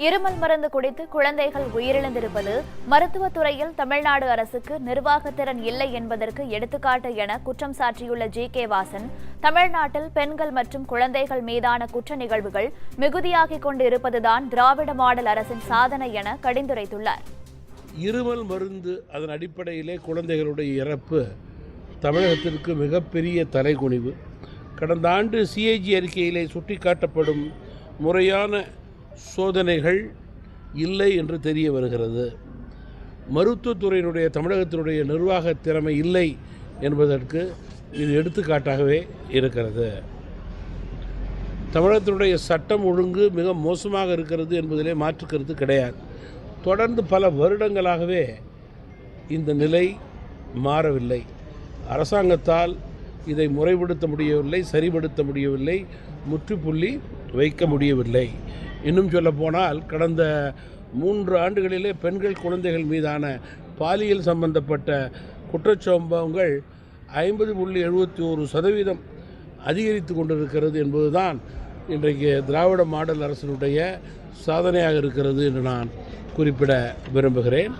இருமல் மருந்து குடித்து குழந்தைகள் உயிரிழந்திருப்பது மருத்துவத்துறையில் தமிழ்நாடு அரசுக்கு நிர்வாகத்திறன் இல்லை என்பதற்கு எடுத்துக்காட்டு என குற்றம் சாட்டியுள்ள ஜி.கே. வாசன், தமிழ்நாட்டில் பெண்கள் மற்றும் குழந்தைகள் மீதான குற்ற நிகழ்வுகள் மிகுதியாகிக் கொண்டு இருப்பதுதான் திராவிட மாடல் அரசின் சாதனை என கடிந்துரைத்துள்ளார். இருமல் மருந்து அதன் அடிப்படையிலே குழந்தைகளுடைய இறப்பு தமிழகத்திற்கு மிகப்பெரிய தலைகுனிவு. கடந்த ஆண்டு சிஏஜி அறிக்கையிலே சுட்டிக்காட்டப்படும் முறையான சோதனைகள் இல்லை என்று தெரிய வருகிறது. மருத்துவத்துறையினுடைய தமிழகத்தினுடைய நிர்வாக திறமை இல்லை என்பதற்கு இது எடுத்துக்காட்டாகவே இருக்கிறது. தமிழகத்தினுடைய சட்டம் ஒழுங்கு மிக மோசமாக இருக்கிறது என்பதிலே மாற்றுக்கருத்து கிடையாது. தொடர்ந்து பல வருடங்களாகவே இந்த நிலை மாறவில்லை. அரசாங்கத்தால் இதை முறைப்படுத்த முடியவில்லை, சரிபடுத்த முடியவில்லை, முற்றுப்புள்ளி வைக்க முடியவில்லை. இன்னும் சொல்ல போனால் கடந்த 3 ஆண்டுகளிலே பெண்கள் குழந்தைகள் மீதான பாலியல் சம்பந்தப்பட்ட குற்றச்சம்பவங்கள் 50.71% அதிகரித்து கொண்டிருக்கிறது என்பதுதான் இன்றைக்கு திராவிட மாடல் அரசினுடைய சாதனையாக இருக்கிறது என்று நான் குறிப்பிட விரும்புகிறேன்.